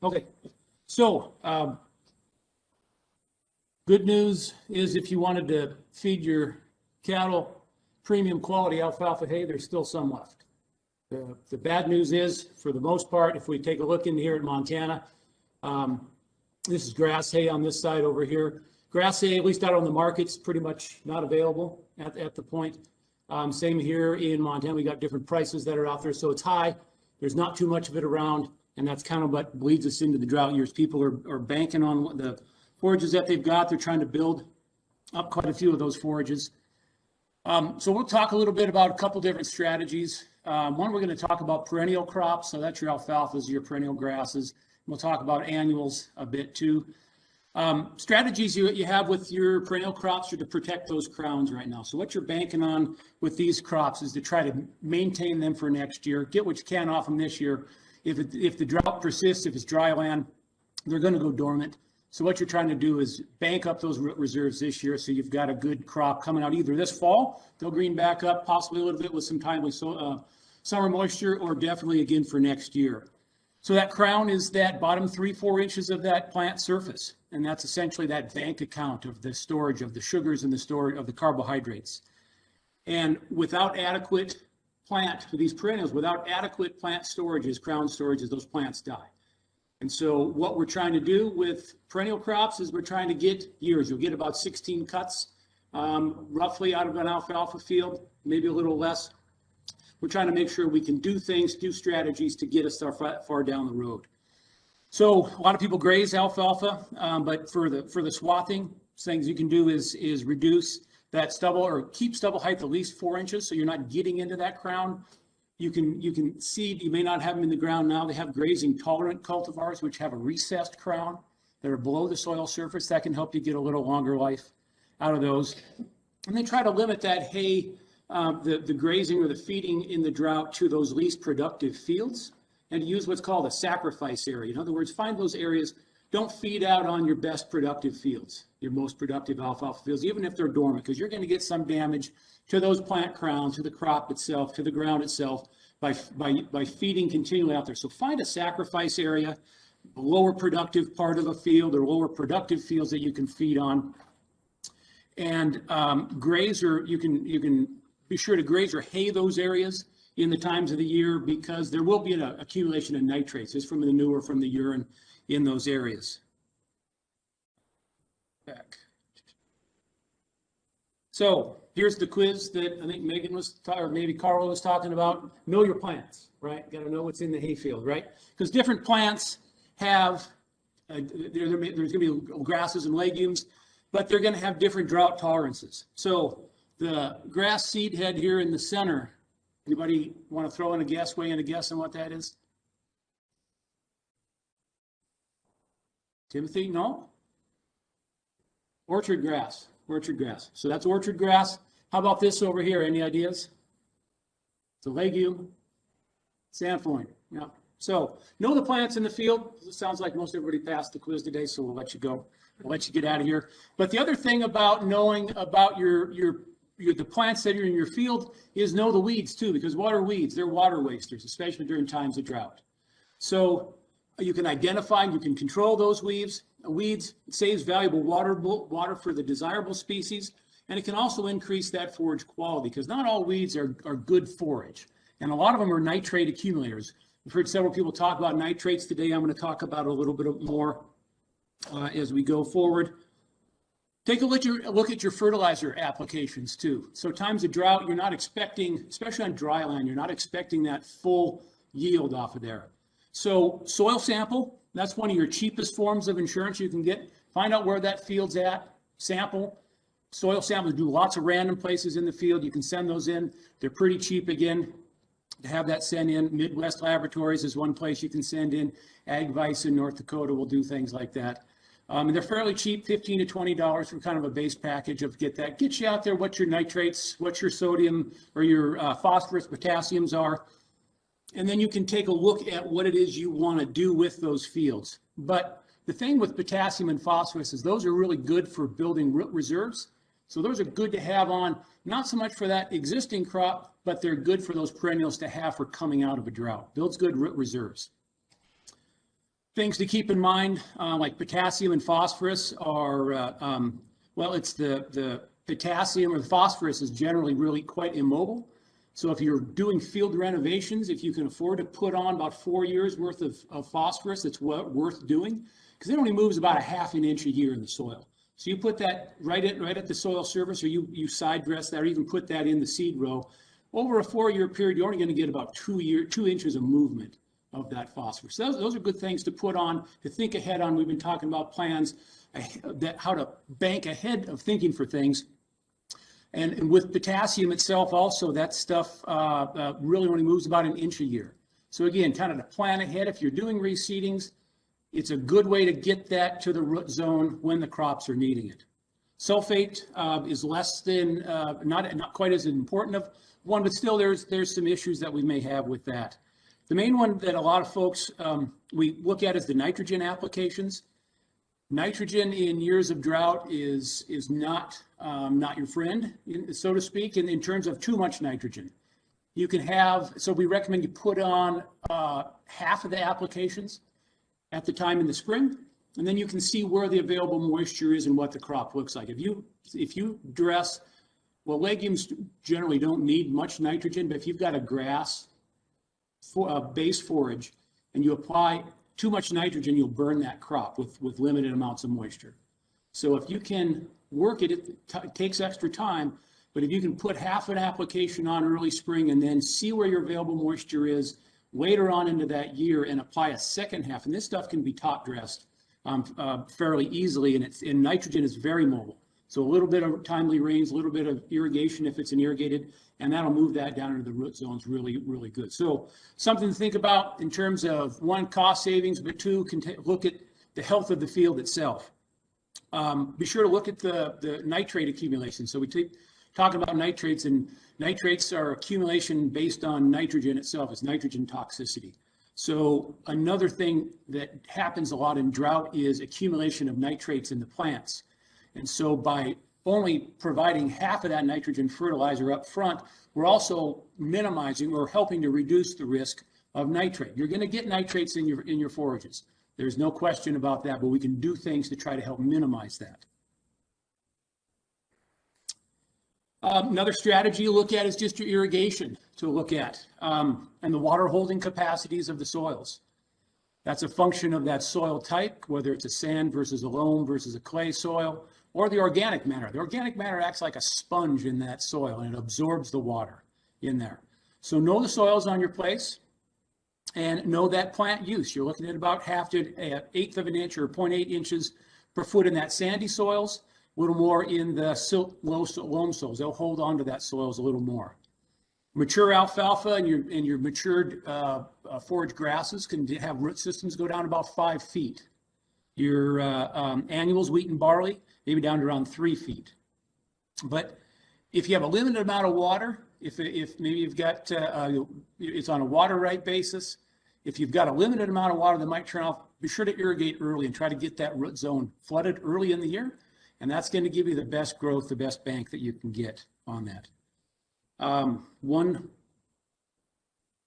Okay, so good news is if you wanted to feed your cattle premium quality alfalfa hay, there's still some left. The bad news is, for the most part, if we take a look in here at Montana, this is grass hay on this side over here. Grass hay, at least out on the market's pretty much not available at the point. Same here in Montana, we got different prices that are out there, so it's high. There's not too much of it around, and that's kind of what bleeds us into the drought years. People are banking on the forages that they've got. They're trying to build up quite a few of those forages. So we'll talk a little bit about a couple different strategies. One, we're going to talk about perennial crops. So that's your alfalfas, your perennial grasses. We'll talk about annuals a bit too. Strategies you have with your perennial crops are to protect those crowns right now. So what you're banking on with these crops is to try to maintain them for next year, get what you can off them this year. If the drought persists, if it's dry land, they're going to go dormant. So what you're trying to do is bank up those reserves this year, so you've got a good crop coming out either this fall, they'll green back up, possibly a little bit with some timely summer moisture, or definitely again for next year. So that crown is that bottom 3-4 inches of that plant surface, and that's essentially that bank account of the storage of the sugars and the storage of the carbohydrates. And without adequate plant, for these perennials, without adequate plant storages, crown storages, those plants die. And so what we're trying to do with perennial crops is we're trying to get years. You'll get about 16 cuts roughly out of an alfalfa field, maybe a little less. We're trying to make sure we can do things, do strategies to get us far down the road. So a lot of people graze alfalfa, but for the swathing, things you can do is reduce that stubble or keep stubble height at least 4 inches, so you're not getting into that crown. You can seed, you may not have them in the ground now. They have grazing tolerant cultivars, which have a recessed crown that are below the soil surface. That can help you get a little longer life out of those. And then try to limit that hay, the grazing or the feeding in the drought to those least productive fields, and use what's called a sacrifice area. In other words, find those areas. Don't feed out on your best productive fields, your most productive alfalfa fields, even if they're dormant, because you're going to get some damage to those plant crowns, to the crop itself, to the ground itself by feeding continually out there. So find a sacrifice area, a lower productive part of a field or lower productive fields that you can feed on. And graze, or you can be sure to graze or hay those areas in the times of the year, because there will be an accumulation of nitrates just from the manure, from the urine in those areas. Back. So here's the quiz that I think Megan was, or maybe Carl was talking about. Know your plants, right? Got to know what's in the hayfield, right? Because different plants have, there's going to be grasses and legumes, but they're going to have different drought tolerances. So the grass seed head here in the center, anybody want to throw in a guess, weigh in a guess on what that is? Timothy, no? Orchard grass. Orchard grass. So that's orchard grass. How about this over here? Any ideas? It's a legume. Sainfoin. Yeah. So know the plants in the field. It sounds like most everybody passed the quiz today, so we'll let you go. We'll let you get out of here. But the other thing about knowing about the plants that are in your field is know the weeds too, because what are weeds? They're water wasters, especially during times of drought. So you can identify and you can control those weeds. Weeds saves valuable water for the desirable species, and it can also increase that forage quality, because not all weeds are good forage, and a lot of them are nitrate accumulators. We've heard several people talk about nitrates today. I'm going to talk about it a little bit more as we go forward. Take a look at your fertilizer applications too. So times of drought, you're not expecting, especially on dry land, you're not expecting that full yield off of there. So soil sample, that's one of your cheapest forms of insurance you can get. Find out where that field's at, sample. Soil samples, do lots of random places in the field. You can send those in. They're pretty cheap again to have that sent in. Midwest Laboratories is one place you can send in. AgVice in North Dakota will do things like that. And they're fairly cheap, $15 to $20 for kind of a base package of get you out there what your nitrates, what your sodium or your phosphorus, potassiums are. And then you can take a look at what it is you want to do with those fields. But the thing with potassium and phosphorus is those are really good for building root reserves. So those are good to have on, not so much for that existing crop, but they're good for those perennials to have for coming out of a drought. Builds good root reserves. Things to keep in mind, like potassium and phosphorus are, well, it's the potassium or the phosphorus is generally really quite immobile. So if you're doing field renovations, if you can afford to put on about 4 years worth of phosphorus, it's worth doing, because it only moves about a half an inch a year in the soil. So you put that right at the soil surface, or you side dress that, or even put that in the seed row. Over a 4-year period, you're only going to get about 2 inches of movement of that phosphorus. So those are good things to put on, to think ahead on. We've been talking about plans, how to bank ahead of thinking for things. And with potassium itself also, that stuff really only moves about an inch a year. So again, kind of to plan ahead. If you're doing reseedings, it's a good way to get that to the root zone when the crops are needing it. Sulfate is less than, not quite as important of one, but still there's some issues that we may have with that. The main one that a lot of folks we look at is the nitrogen applications. Nitrogen in years of drought is not your friend, so to speak, in terms of too much nitrogen. You can have, so we recommend you put on half of the applications at the time in the spring, and then you can see where the available moisture is and what the crop looks like. If you dress, well, legumes generally don't need much nitrogen, but if you've got a grass base forage and you apply too much nitrogen, you'll burn that crop with limited amounts of moisture. So if you can work it, it takes extra time, but if you can put half an application on early spring and then see where your available moisture is later on into that year and apply a second half, and this stuff can be top dressed fairly easily, and nitrogen is very mobile. So a little bit of timely rains, a little bit of irrigation if it's an irrigated, and that'll move that down into the root zones really, really good. So something to think about in terms of, one, cost savings, but two, look at the health of the field itself. Be sure to look at the nitrate accumulation. So we talk about nitrates, and nitrates are accumulation based on nitrogen itself. It's nitrogen toxicity. So another thing that happens a lot in drought is accumulation of nitrates in the plants. And so by only providing half of that nitrogen fertilizer up front, we're also minimizing or helping to reduce the risk of nitrate. You're going to get nitrates in your forages. There's no question about that, but we can do things to try to help minimize that. Another strategy you look at is just your irrigation to look at, and the water holding capacities of the soils. That's a function of that soil type, whether it's a sand versus a loam versus a clay soil, or the organic matter. The organic matter acts like a sponge in that soil, and it absorbs the water in there. So know the soils on your place and know that plant use. You're looking at about half to an eighth of an inch or 0.8 inches per foot in that sandy soils, a little more in the loam soils. They'll hold on to that soils a little more. Mature alfalfa and your matured forage grasses can have root systems go down about 5 feet. Your annuals, wheat and barley, maybe down to around 3 feet. But if you have a limited amount of water, if maybe you've got, it's on a water right basis, if you've got a limited amount of water that might turn off, be sure to irrigate early and try to get that root zone flooded early in the year. And that's going to give you the best growth, the best bank that you can get on that. One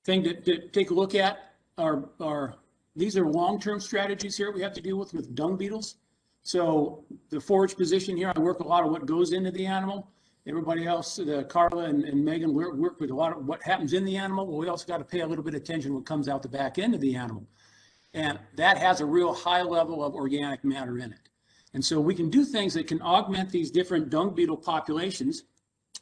thing to take a look at are these are long-term strategies here we have to deal with dung beetles. So the forage position here, I work a lot of what goes into the animal. Everybody else, Carla and Megan, work with a lot of what happens in the animal. Well, we also got to pay a little bit of attention to what comes out the back end of the animal. And that has a real high level of organic matter in it. And so we can do things that can augment these different dung beetle populations.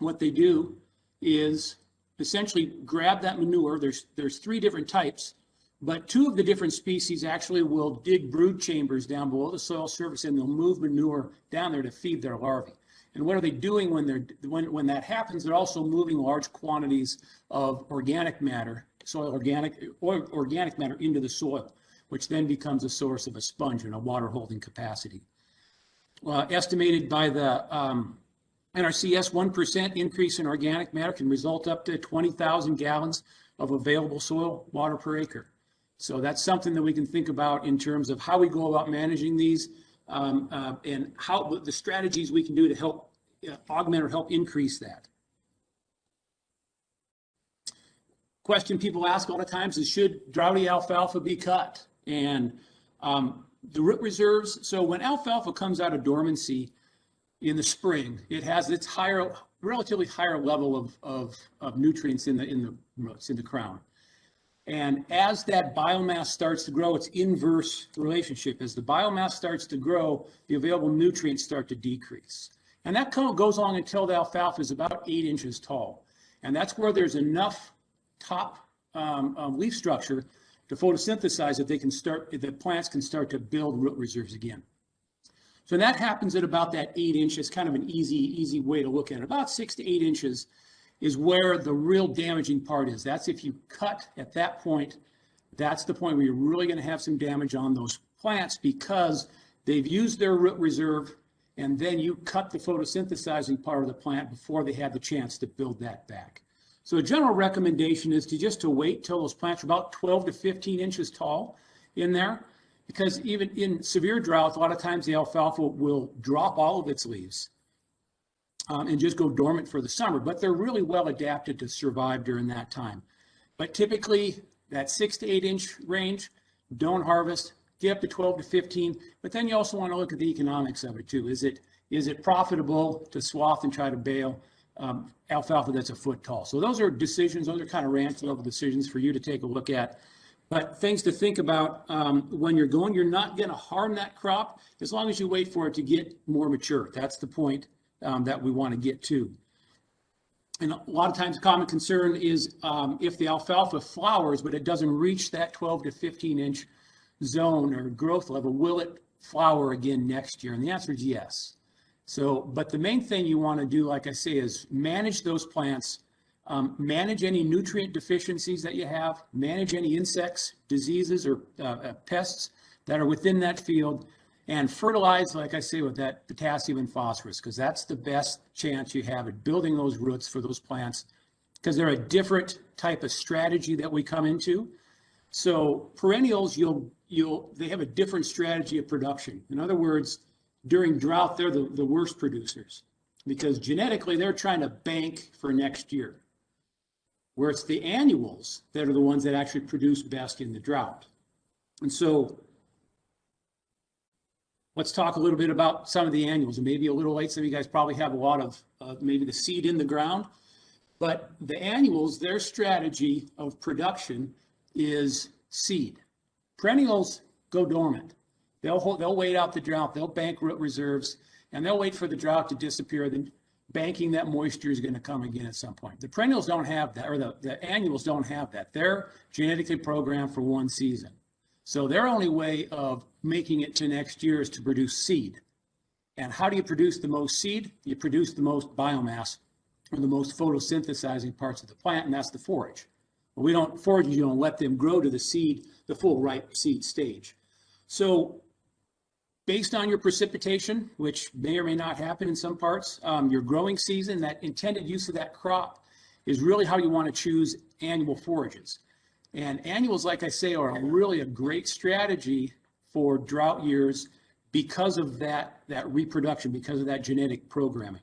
What they do is essentially grab that manure. There's 3 different types, but 2 of the different species actually will dig brood chambers down below the soil surface, and they'll move manure down there to feed their larvae. And what are they doing when that happens? They're also moving large quantities of organic matter, organic matter into the soil, which then becomes a source of a sponge and a water holding capacity. Estimated by the NRCS, 1% increase in organic matter can result up to 20,000 gallons of available soil water per acre. So that's something that we can think about in terms of how we go about managing these and how the strategies we can do to help augment or help increase that. Question people ask all the times is, should droughty alfalfa be cut? And The root reserves, so when alfalfa comes out of dormancy in the spring, it has its relatively higher level of nutrients in the roots, in the crown. And as that biomass starts to grow, it's inverse relationship. As the biomass starts to grow, the available nutrients start to decrease. And that kind of goes on until the alfalfa is about 8 inches tall. And that's where there's enough top leaf structure to photosynthesize that the plants can start to build root reserves again. So that happens at about that 8 inches, kind of an easy way to look at it. About 6 to 8 inches is where the real damaging part is. That's if you cut at that point, that's the point where you're really going to have some damage on those plants because they've used their root reserve and then you cut the photosynthesizing part of the plant before they had the chance to build that back. So a general recommendation is to wait till those plants are about 12 to 15 inches tall in there, because even in severe drought, a lot of times the alfalfa will drop all of its leaves and just go dormant for the summer, but they're really well adapted to survive during that time. But typically that 6 to 8 inch range, don't harvest, get up to 12 to 15, but then you also want to look at the economics of it too. Is it profitable to swath and try to bale alfalfa that's a foot tall? So those are decisions, those are kind of ranch level decisions for you to take a look at. But things to think about when you're not going to harm that crop as long as you wait for it to get more mature. That's the point that we want to get to. And a lot of times, a common concern is if the alfalfa flowers, but it doesn't reach that 12 to 15 inch zone or growth level, will it flower again next year? And the answer is yes. So, but the main thing you want to do, like I say, is manage those plants, manage any nutrient deficiencies that you have, manage any insects, diseases, or pests that are within that field, and fertilize, like I say, with that potassium and phosphorus, because that's the best chance you have at building those roots for those plants, because they're a different type of strategy that we come into. So perennials, they have a different strategy of production. In other words, during drought, they're the worst producers because genetically they're trying to bank for next year, where it's the annuals that are the ones that actually produce best in the drought. And so let's talk a little bit about some of the annuals, and maybe a little late. Some of you guys probably have a lot of maybe the seed in the ground, but the annuals, their strategy of production is seed. Perennials go dormant. They'll wait out the drought, they'll bank root reserves, and they'll wait for the drought to disappear. Then banking that moisture is going to come again at some point. The perennials don't have that, or the annuals don't have that. They're genetically programmed for one season. So their only way of making it to next year is to produce seed. And how do you produce the most seed? You produce the most biomass, or the most photosynthesizing parts of the plant, and that's the forage. But forages, you don't let them grow to the seed, the full ripe seed stage. So based on your precipitation, which may or may not happen in some parts, your growing season, that intended use of that crop is really how you want to choose annual forages. And annuals, like I say, are really a great strategy for drought years because of that reproduction, because of that genetic programming.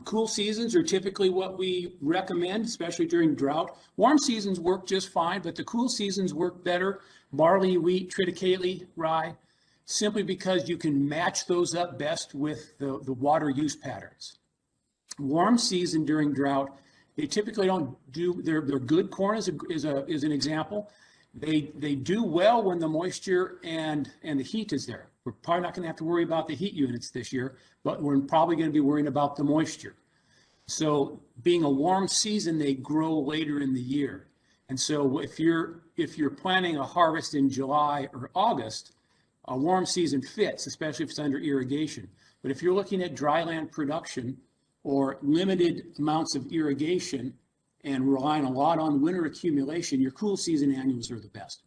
Cool seasons are typically what we recommend, especially during drought. Warm seasons work just fine, but the cool seasons work better. Barley, wheat, triticale, rye, simply because you can match those up best with the water use patterns. Warm season during drought, they typically don't do, they're good. Corn is an example. They do well when the moisture and the heat is there. We're probably not going to have to worry about the heat units this year, but we're probably going to be worrying about the moisture. So being a warm season, they grow later in the year. And so if you're planning a harvest in July or August, a warm season fits, especially if it's under irrigation. But if you're looking at dryland production or limited amounts of irrigation and relying a lot on winter accumulation, your cool season annuals are the best.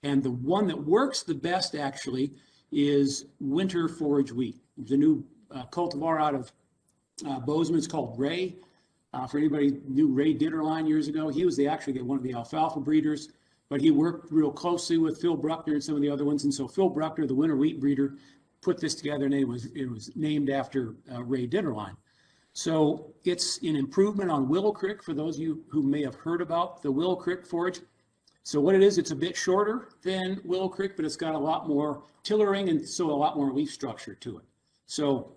And the one that works the best actually is winter forage wheat. There's a new cultivar out of Bozeman. It's called Ray. For anybody who knew Ray Ditterline years ago, he was actually one of the alfalfa breeders, but he worked real closely with Phil Bruckner and some of the other ones. And so Phil Bruckner, the winter wheat breeder, put this together, and it was named after Ray Ditterline. So it's an improvement on Willow Creek. For those of you who may have heard about the Willow Creek forage, So what it is, it's a bit shorter than Willow Creek, but it's got a lot more tillering and so a lot more leaf structure to it. So,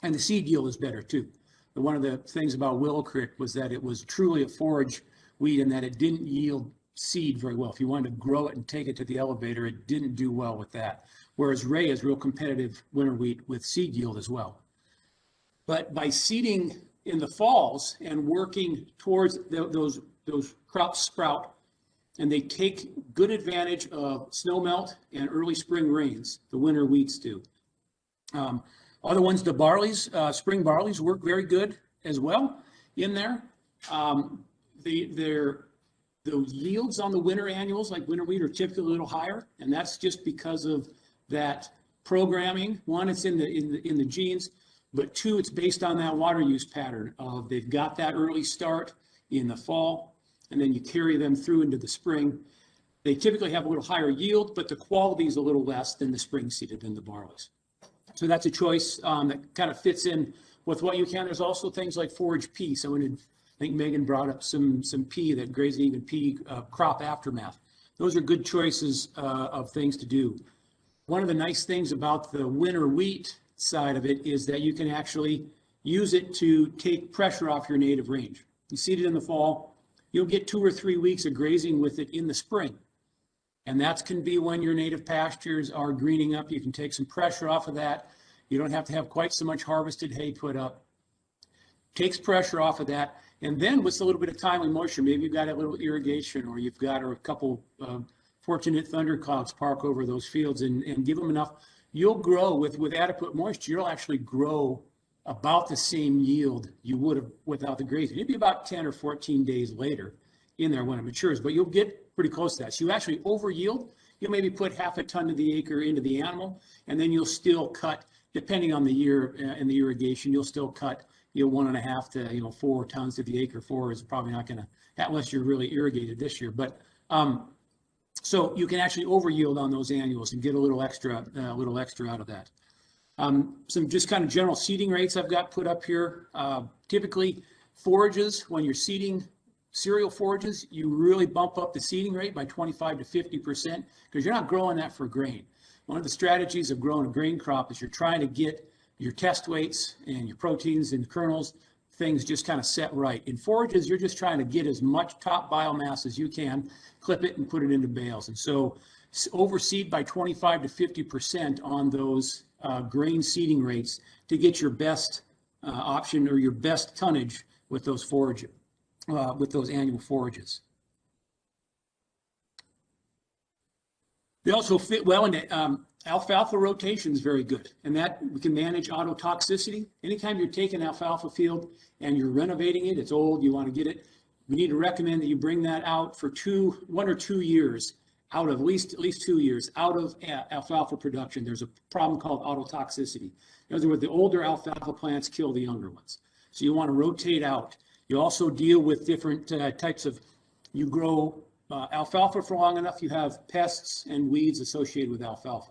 and the seed yield is better too. But one of the things about Willow Creek was that it was truly a forage weed in that it didn't yield seed very well. If you wanted to grow it and take it to the elevator, it didn't do well with that. Whereas Ray is real competitive winter wheat with seed yield as well. But by seeding in the falls and working towards those crops sprout, and they take good advantage of snow melt and early spring rains, the winter wheats do. Other ones, the barleys, spring barleys work very good as well in there. The yields on the winter annuals, like winter wheat, are typically a little higher, and that's just because of that programming. One, it's in the genes, but two, it's based on that water use pattern of they've got that early start in the fall, and then you carry them through into the spring. They typically have a little higher yield, but the quality is a little less than the spring seeded than the barleys. So that's a choice that kind of fits in with what you can. There's also things like forage pea. So I think Megan brought up some pea, that grazing even pea crop aftermath. Those are good choices of things to do. One of the nice things about the winter wheat side of it is that you can actually use it to take pressure off your native range. You seed it in the fall, you'll get 2 or 3 weeks of grazing with it in the spring. And that can be when your native pastures are greening up. You can take some pressure off of that. You don't have to have quite so much harvested hay put up. Takes pressure off of that. And then with a little bit of timely moisture, maybe you've got a little irrigation, or you've got a couple fortunate thunderclouds park over those fields and give them enough. You'll grow with adequate moisture. You'll actually grow about the same yield you would have without the grazing. It'd be about 10 or 14 days later in there when it matures, but you'll get pretty close to that. So you actually over yield. You'll maybe put half a ton to the acre into the animal, and then you'll still cut, depending on the year and the irrigation, you'll still cut 1.5 to 4 tons to the acre. 4 is probably not going to, unless you're really irrigated this year. But so you can actually over yield on those annuals and get a little extra out of that. Some just kind of general seeding rates I've got put up here. Typically, forages, when you're seeding cereal forages, you really bump up the seeding rate by 25 to 50% because you're not growing that for grain. One of the strategies of growing a grain crop is you're trying to get your test weights and your proteins and kernels, things just kind of set right. In forages, you're just trying to get as much top biomass as you can, clip it and put it into bales. And so overseed by 25 to 50% on those grain seeding rates to get your best option or your best tonnage with those forages. With those annual forages. They also fit well into alfalfa rotation is very good, and that we can manage autotoxicity. Anytime you're taking an alfalfa field and you're renovating it, it's old, you want to get it, we need to recommend that you bring that out for 1 or 2 years out of at least 2 years out of alfalfa production. There's a problem called autotoxicity. In other words, the older alfalfa plants kill the younger ones. So you want to rotate out. You also deal with different types of, you grow alfalfa for long enough, you have pests and weeds associated with alfalfa.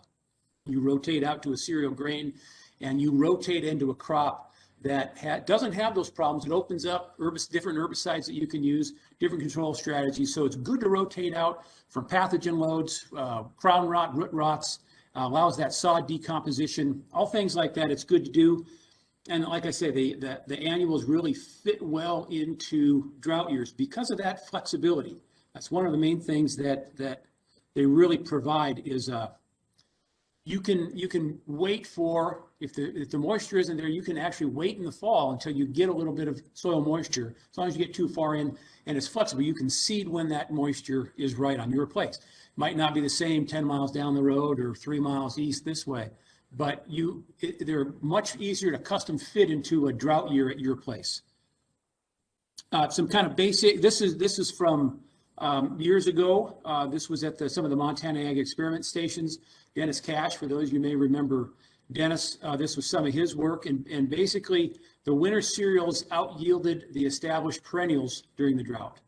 You rotate out to a cereal grain and you rotate into a crop that doesn't have those problems. It opens up different herbicides that you can use, different control strategies. So it's good to rotate out from pathogen loads, crown rot, root rots, allows that sod decomposition, all things like that. It's good to do. And like I say, the annuals really fit well into drought years because of that flexibility. That's one of the main things that they really provide is you can wait for, if the moisture isn't there, you can actually wait in the fall until you get a little bit of soil moisture. As long as you get too far in and it's flexible, you can seed when that moisture is right on your place. Might not be the same 10 miles down the road or 3 miles east this way, but they're much easier to custom fit into a drought year at your place. Some kind of basic, this is from years ago. This was at some of the Montana Ag Experiment Stations. Dennis Cash, for those you may remember Dennis, this was some of his work, and basically the winter cereals out-yielded the established perennials during the drought.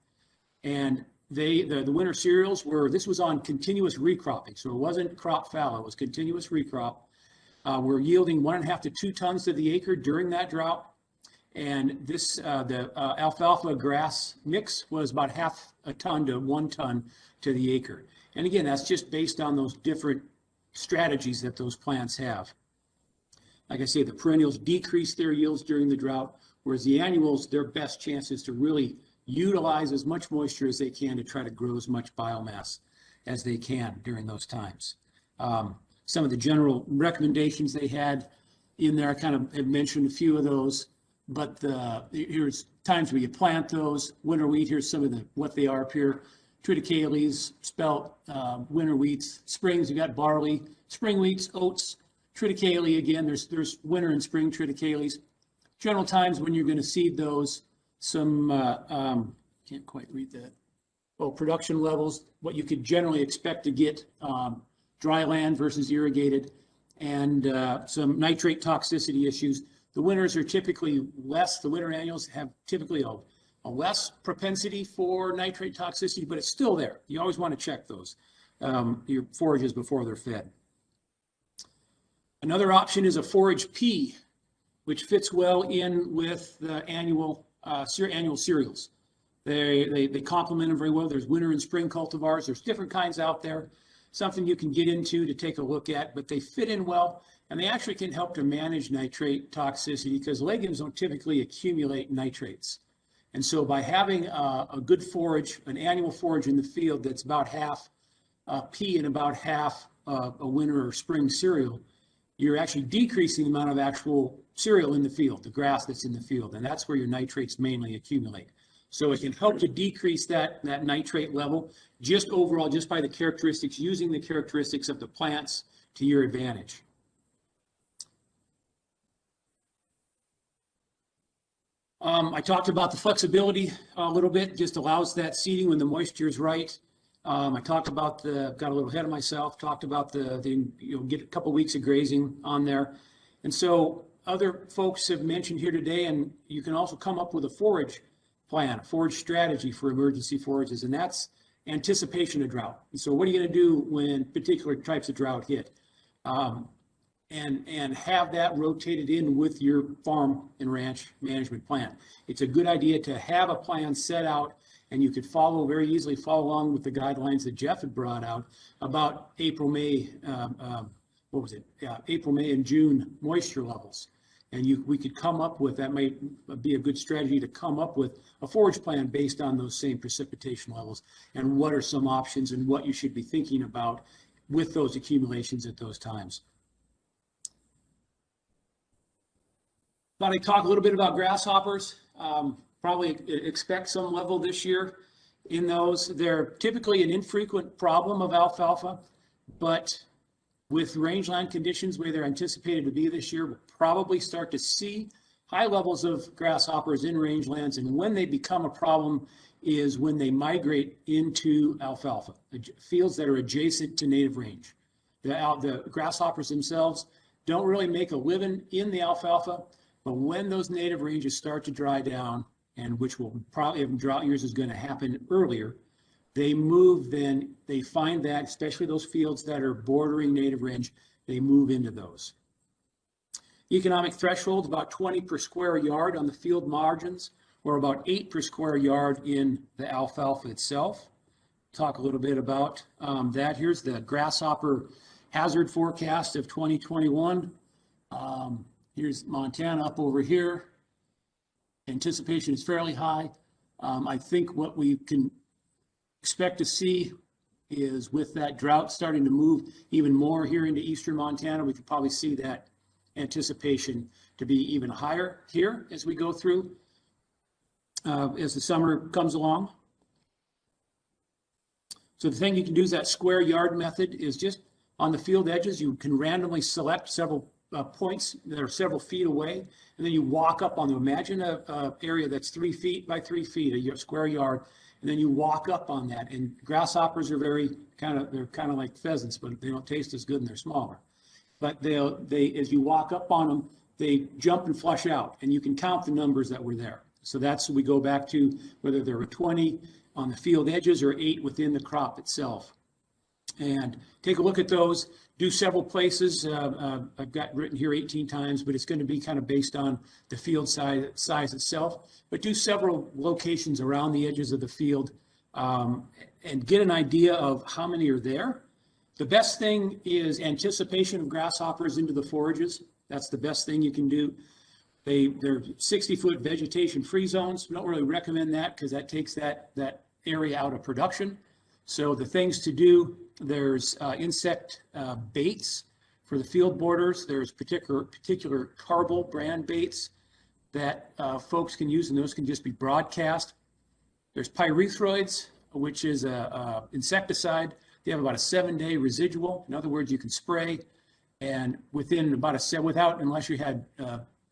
And the winter cereals this was on continuous recropping, so it wasn't crop fallow, it was continuous recrop. We're yielding 1.5 to 2 tons to the acre during that drought. And this, the alfalfa grass mix was about half a ton to 1 ton to the acre. And again, that's just based on those different strategies that those plants have. Like I say, the perennials decrease their yields during the drought, whereas the annuals, their best chance is to really utilize as much moisture as they can to try to grow as much biomass as they can during those times. Some of the general recommendations they had in there, I kind of have mentioned a few of those, but here's times where you plant those. Winter wheat, here's some of what they are up here. Triticales, spelt, winter wheats. Springs, you got barley, spring wheats, oats, triticale. Again, there's winter and spring triticales. General times when you're going to seed those. Some, can't quite read that. Oh, production levels, what you could generally expect to get dry land versus irrigated, and some nitrate toxicity issues. The winters are typically less, the winter annuals have typically a less propensity for nitrate toxicity, but it's still there. You always want to check those, your forages before they're fed. Another option is a forage P, which fits well in with the annual cereals. They complement them very well. There's winter and spring cultivars. There's different kinds out there. Something you can get into to take a look at, but they fit in well, and they actually can help to manage nitrate toxicity because legumes don't typically accumulate nitrates. And so by having a good forage, an annual forage in the field that's about half pea and about half a winter or spring cereal, you're actually decreasing the amount of actual cereal in the field, the grass that's in the field, and that's where your nitrates mainly accumulate. So it can help to decrease that nitrate level just overall, just by the characteristics, using the characteristics of the plants to your advantage. I talked about the flexibility a little bit, just allows that seeding when the moisture is right. I talked about got a little ahead of myself, talked about get a couple weeks of grazing on there. And so other folks have mentioned here today, and you can also come up with a forage plan, a forage strategy for emergency forages, and that's anticipation of drought. And so what are you going to do when particular types of drought hit? And have that rotated in with your farm and ranch management plan. It's a good idea to have a plan set out, and you could very easily follow along with the guidelines that Jeff had brought out about April, May, April, May, and June moisture levels. And we could come up with, that might be a good strategy to come up with a forage plan based on those same precipitation levels, and what are some options and what you should be thinking about with those accumulations at those times. Thought I'd talk a little bit about grasshoppers. Probably expect some level this year in those. They're typically an infrequent problem of alfalfa, but with rangeland conditions where they're anticipated to be this year, we'll probably start to see high levels of grasshoppers in rangelands. And when they become a problem is when they migrate into alfalfa, fields that are adjacent to native range. The grasshoppers themselves don't really make a living in the alfalfa, but when those native ranges start to dry down, and which will probably in drought years is going to happen earlier, they move, then they find that, especially those fields that are bordering native range, they move into those. Economic threshold, about 20 per square yard on the field margins, or about 8 per square yard in the alfalfa itself. Talk a little bit about that. Here's the grasshopper hazard forecast of 2021. Here's Montana up over here. Anticipation is fairly high. I think what we can expect to see is with that drought starting to move even more here into eastern Montana, we could probably see that anticipation to be even higher here as we go through, as the summer comes along. So the thing you can do is that square yard method is just on the field edges, you can randomly select several points that are several feet away, and then you walk up on them. Imagine a area that's 3 feet by 3 feet, a square yard, and then you walk up on that. And grasshoppers are they're kind of like pheasants, but they don't taste as good and they're smaller. But they as you walk up on them, they jump and flush out, and you can count the numbers that were there. So that's, we go back to whether there were 20 on the field edges or 8 within the crop itself. and take a look at those. Do several places. I've got written here 18 times, but it's going to be kind of based on the field size itself. But do several locations around the edges of the field and get an idea of how many are there. The best thing is anticipation of grasshoppers into the forages. That's the best thing you can do. They're 60-foot vegetation-free zones. We don't really recommend that because that takes that area out of production. So the things to do, there's insect baits for the field borders. There's particular Carbol brand baits that folks can use, and those can just be broadcast. There's pyrethroids, which is a insecticide. They have about a 7-day residual. In other words, you can spray, and within about unless you had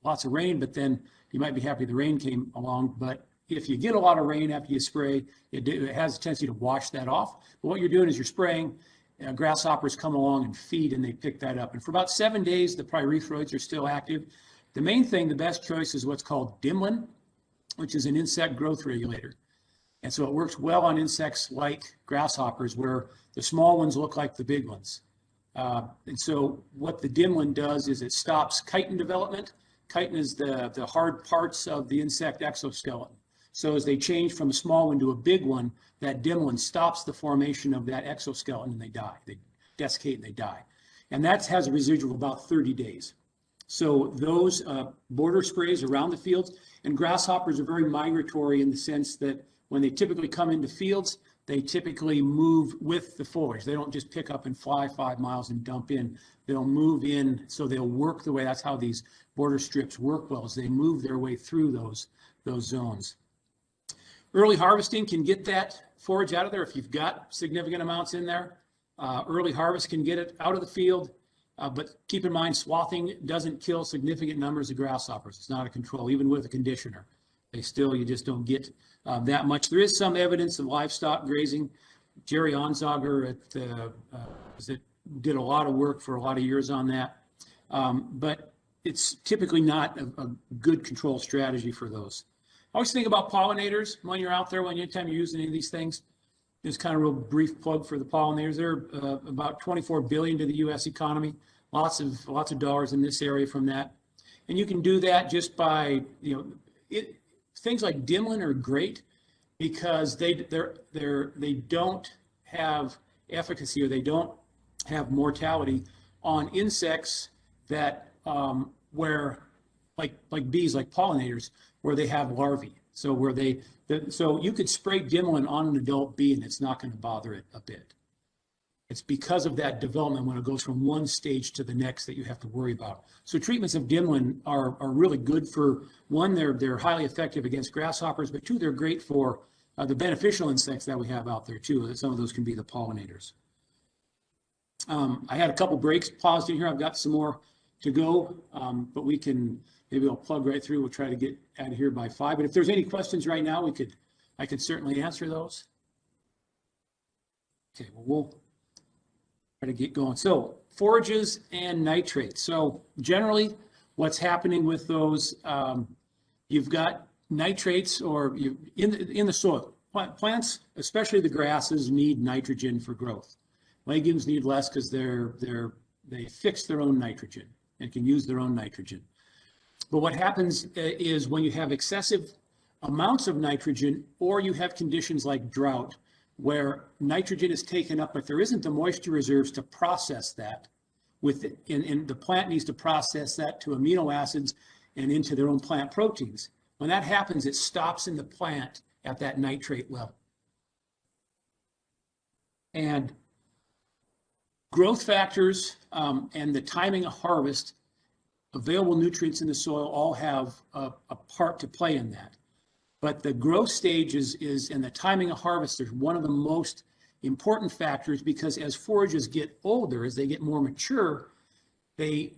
lots of rain, but then you might be happy the rain came along. But if you get a lot of rain after you spray, it has a tendency to wash that off. But what you're doing is you're spraying, grasshoppers come along and feed, and they pick that up. And for about 7 days, the pyrethroids are still active. The main thing, the best choice is what's called Dimlin, which is an insect growth regulator. And so it works well on insects like grasshoppers, where the small ones look like the big ones. And so what the Dimlin does is it stops chitin development. Chitin is the hard parts of the insect exoskeleton. So as they change from a small one to a big one, that Dimlin stops the formation of that exoskeleton, and they die. They desiccate and they die. And that has a residual of about 30 days. So those border sprays around the fields, and grasshoppers are very migratory in the sense that when they typically come into fields, they typically move with the foliage. They don't just pick up and fly 5 miles and dump in. They'll move in, so they'll work the way. That's how these border strips work well, is they move their way through those zones. Early harvesting can get that forage out of there if you've got significant amounts in there. Early harvest can get it out of the field, but keep in mind swathing doesn't kill significant numbers of grasshoppers. It's not a control, even with a conditioner. You just don't get that much. There is some evidence of livestock grazing. Jerry Onzager did a lot of work for a lot of years on that, but it's typically not a good control strategy for those. Always think about pollinators when you're out there, anytime you're using any of these things. Just kind of a real brief plug for the pollinators. They're about 24 billion to the U.S. economy. Lots of dollars in this area from that, and you can do that just by things like Dimlin are great because they don't have efficacy, or they don't have mortality on insects that where like bees, like pollinators, where they have larvae. So so you could spray Dimlin on an adult bee and it's not going to bother it a bit. It's because of that development when it goes from one stage to the next that you have to worry about. So treatments of Dimlin are really good for, one, they're highly effective against grasshoppers, but two, they're great for the beneficial insects that we have out there too. Some of those can be the pollinators. I had a couple breaks paused in here. I've got some more to go, but maybe I'll plug right through. We'll try to get out of here by 5. But if there's any questions right now, I could certainly answer those. Okay, well, we'll try to get going. So forages and nitrates. So generally what's happening with those, you've got nitrates in the soil. Plants, especially the grasses, need nitrogen for growth. Legumes need less because they fix their own nitrogen and can use their own nitrogen. But what happens is when you have excessive amounts of nitrogen, or you have conditions like drought, where nitrogen is taken up, but there isn't the moisture reserves to process that and the plant needs to process that to amino acids and into their own plant proteins. When that happens, it stops in the plant at that nitrate level. And growth factors and the timing of harvest, available nutrients in the soil all have a part to play in that. But the growth stage and the timing of harvest is one of the most important factors, because as forages get older, as they get more mature, the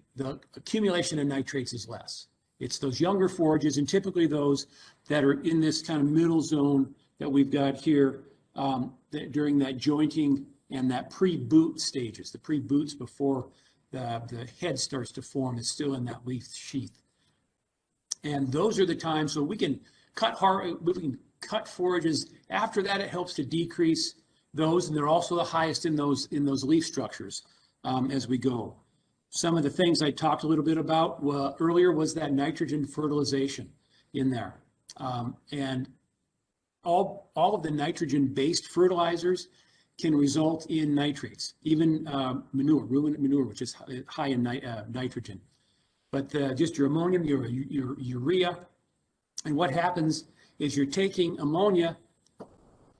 accumulation of nitrates is less. It's those younger forages, and typically those that are in this kind of middle zone that we've got here during that jointing and that pre-boot stages, the pre-boots before the head starts to form. It's still in that leaf sheath. And those are the times, so we can cut forages. After that, it helps to decrease those, and they're also the highest in those leaf structures as we go. Some of the things I talked a little bit about earlier was that nitrogen fertilization in there. And all of the nitrogen-based fertilizers can result in nitrates, even manure, ruminant manure, which is high in nitrogen. But just your ammonium, your urea, and what happens is you're taking ammonia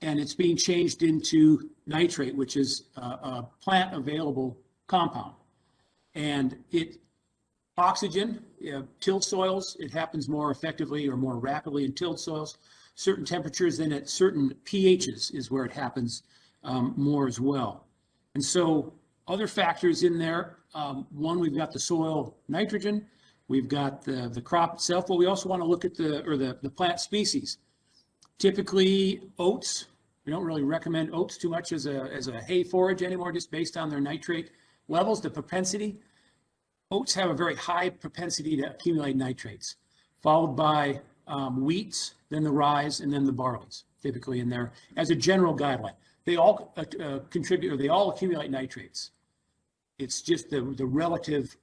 and it's being changed into nitrate, which is a plant available compound. And oxygen, tilled soils, it happens more effectively or more rapidly in tilled soils. Certain temperatures, then at certain pHs is where it happens more as well. And so other factors in there, one, we've got the soil nitrogen, we've got the crop itself, but we also want to look at the plant species. Typically oats, we don't really recommend oats too much as a hay forage anymore, just based on their nitrate levels, the propensity. Oats have a very high propensity to accumulate nitrates, followed by wheats, then the rye, and then the barleys, typically in there as a general guideline. They all contribute, or they all accumulate nitrates. It's just the relative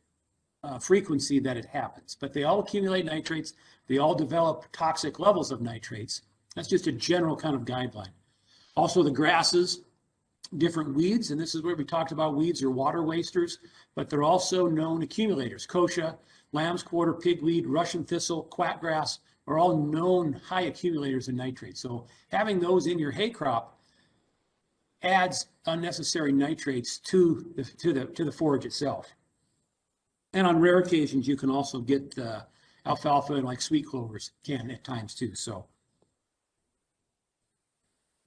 frequency that it happens, but they all accumulate nitrates. They all develop toxic levels of nitrates. That's just a general kind of guideline. Also the grasses, different weeds, and this is where we talked about weeds or water wasters, but they're also known accumulators. Kochia, lamb's quarter, pigweed, Russian thistle, quackgrass are all known high accumulators of nitrates. So having those in your hay crop adds unnecessary nitrates to the forage itself. And on rare occasions, you can also get alfalfa and like sweet clovers can at times too. So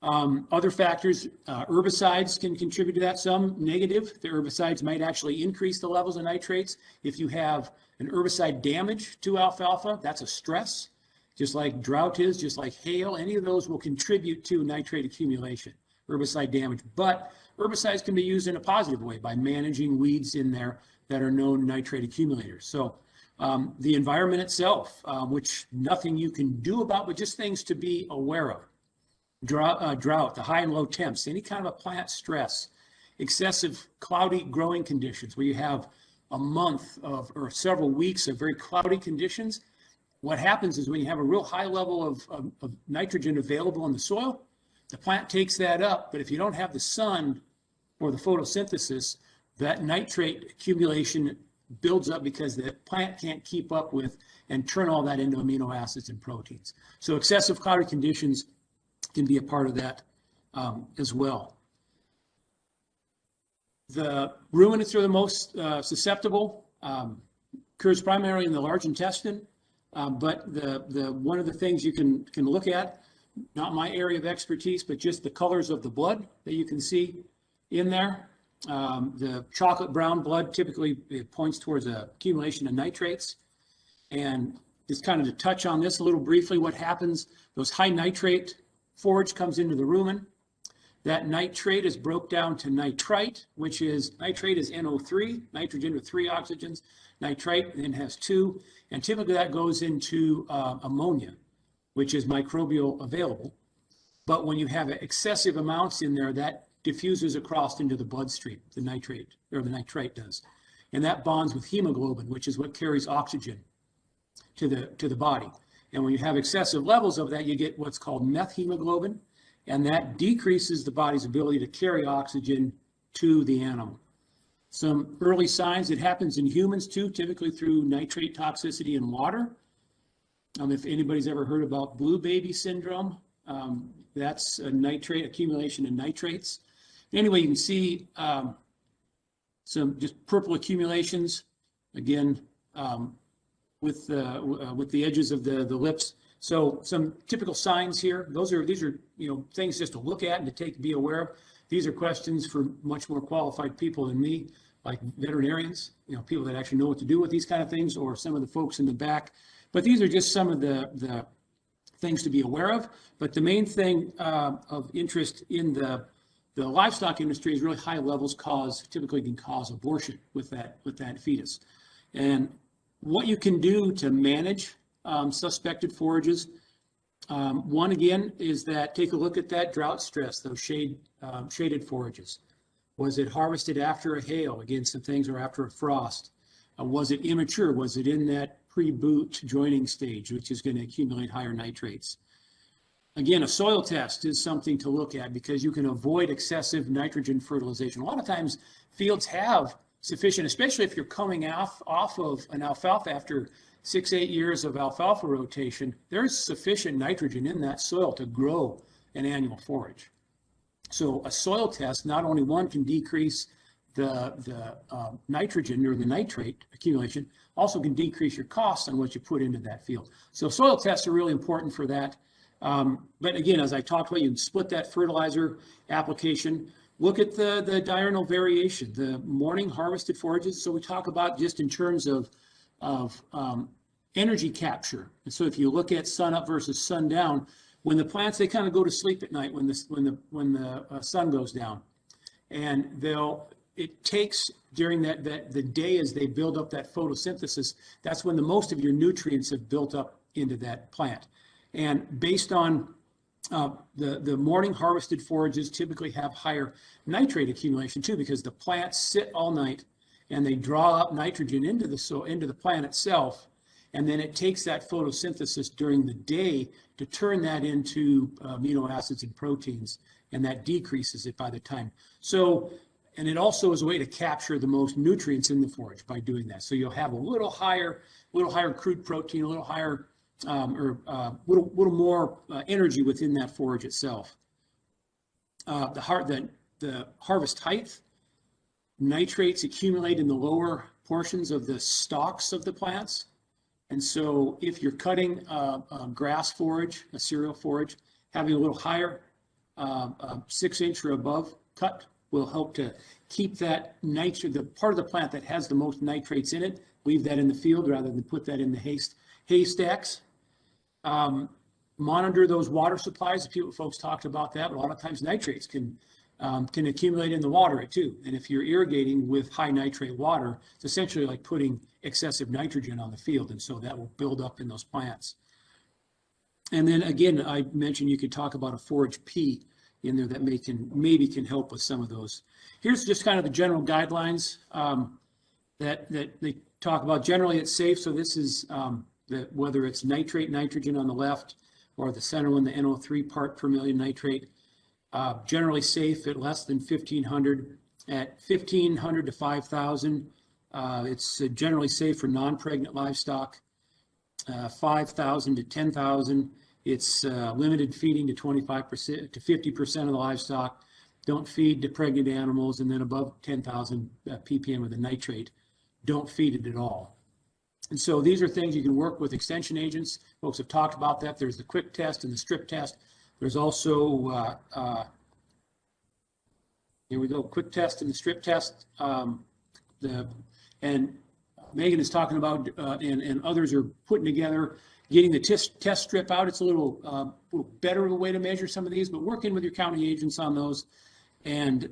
other factors, herbicides can contribute to that. Some negative. The herbicides might actually increase the levels of nitrates. If you have an herbicide damage to alfalfa, that's a stress. Just like drought is, just like hail, any of those will contribute to nitrate accumulation, herbicide damage. But herbicides can be used in a positive way by managing weeds in there that are known nitrate accumulators. So the environment itself, which nothing you can do about, but just things to be aware of. Drought, the high and low temps, any kind of a plant stress, excessive cloudy growing conditions where you have a month of or several weeks of very cloudy conditions. What happens is when you have a real high level of nitrogen available in the soil, the plant takes that up, but if you don't have the sun or the photosynthesis, that nitrate accumulation builds up because the plant can't keep up with and turn all that into amino acids and proteins. So excessive cloudy conditions can be a part of that as well. The ruminants are the most susceptible, occurs primarily in the large intestine, but one of the things you can look at, not my area of expertise, but just the colors of the blood that you can see in there. The chocolate brown blood typically it points towards a accumulation of nitrates. And just kind of to touch on this a little briefly, what happens, those high nitrate forage comes into the rumen. That nitrate is broke down to nitrite, which is, nitrate is NO3, nitrogen with 3 oxygens. Nitrite then has 2, and typically that goes into ammonia, which is microbial available. But when you have excessive amounts in there, that diffuses across into the bloodstream, the nitrate, or the nitrite does. And that bonds with hemoglobin, which is what carries oxygen to the body. And when you have excessive levels of that, you get what's called methemoglobin, and that decreases the body's ability to carry oxygen to the animal. Some early signs, it happens in humans too, typically through nitrate toxicity in water. If anybody's ever heard about blue baby syndrome, that's a nitrate accumulation of nitrates. Anyway, you can see some just purple accumulations, again, with the edges of the lips. So some typical signs here. These are things just to look at and to be aware of. These are questions for much more qualified people than me, like veterinarians, people that actually know what to do with these kind of things, or some of the folks in the back. But these are just some of the things to be aware of. But the main thing of interest in the livestock industry is really high levels typically can cause abortion with that fetus. And what you can do to manage suspected forages, One again is that take a look at that drought stress, those shaded forages. Was it harvested after a hail? Again, some things are after a frost. Was it immature? Was it in that pre-boot joining stage, which is going to accumulate higher nitrates? Again, a soil test is something to look at because you can avoid excessive nitrogen fertilization. A lot of times fields have sufficient, especially if you're coming off of an alfalfa after 6-8 years of alfalfa rotation, there's sufficient nitrogen in that soil to grow an annual forage. So a soil test, not only one can decrease the nitrogen or the nitrate accumulation, also can decrease your costs on what you put into that field. So soil tests are really important for that. But again, as I talked about, you can split that fertilizer application. Look at the diurnal variation, the morning harvested forages. So we talk about just in terms of energy capture. And so if you look at sun up versus sundown, when the plants, they kind of go to sleep at night when the sun goes down, and it takes during the day as they build up that photosynthesis, that's when the most of your nutrients have built up into that plant. And based on the morning harvested forages typically have higher nitrate accumulation too, because the plants sit all night and they draw up nitrogen into the plant itself, and then it takes that photosynthesis during the day to turn that into amino acids and proteins, and that decreases it by the time. So, and it also is a way to capture the most nutrients in the forage by doing that. So you'll have a little higher crude protein, a little higher little more energy within that forage itself. The harvest height, nitrates accumulate in the lower portions of the stalks of the plants. And so if you're cutting a grass forage, a cereal forage, having a little higher 6-inch or above cut will help to keep that the part of the plant that has the most nitrates in it, leave that in the field rather than put that in the haystacks. Monitor those water supplies. Folks talked about that, but a lot of times nitrates can accumulate in the water too. And if you're irrigating with high nitrate water, it's essentially like putting excessive nitrogen on the field, and so that will build up in those plants. And then again, I mentioned you could talk about a forage P in there that maybe can help with some of those. Here's just kind of the general guidelines that they talk about. Generally, it's safe. So this is whether it's nitrogen on the left or the center one, the NO3 part per million nitrate. Generally safe at less than 1,500. At 1,500 to 5,000, it's generally safe for non-pregnant livestock. 5,000 to 10,000, it's limited feeding to 25% to 50% of the livestock. Don't feed to pregnant animals, and then above 10,000 ppm of the nitrate, don't feed it at all. And so these are things you can work with extension agents. Folks have talked about that. There's the quick test and the strip test. There's also, here we go, quick test and the strip test. And Megan is talking about, and others are putting together, getting the test strip out. It's a little better of a way to measure some of these, but working with your county agents on those and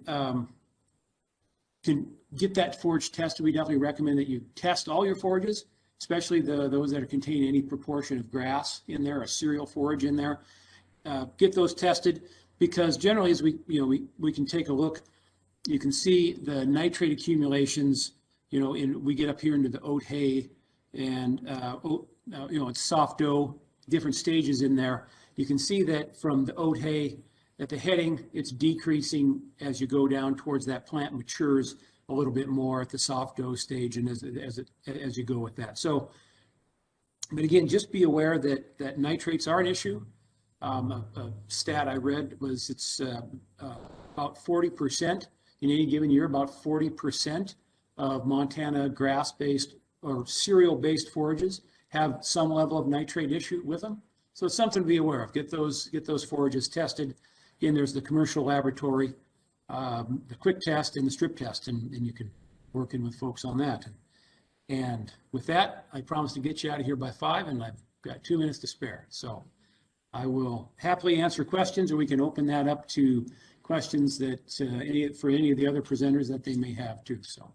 can get that forage tested. We definitely recommend that you test all your forages, especially those that contain any proportion of grass in there, a cereal forage in there. Get those tested, because generally as we can take a look, you can see the nitrate accumulations, we get up here into the oat hay and it's soft dough, different stages in there. You can see that from the oat hay at the heading, it's decreasing as you go down towards that plant matures a little bit more at the soft dough stage, and as you go with that. So, but again, just be aware that nitrates are an issue. A stat I read was it's about 40% in any given year, about 40% of Montana grass-based or cereal-based forages have some level of nitrate issue with them. So it's something to be aware of. Get those forages tested. Again, there's the commercial laboratory, the quick test and the strip test, and you can work in with folks on that. And with that, I promise to get you out of here by 5, and I've got 2 minutes to spare. So I will happily answer questions, or we can open that up to questions that for any of the other presenters that they may have too. So.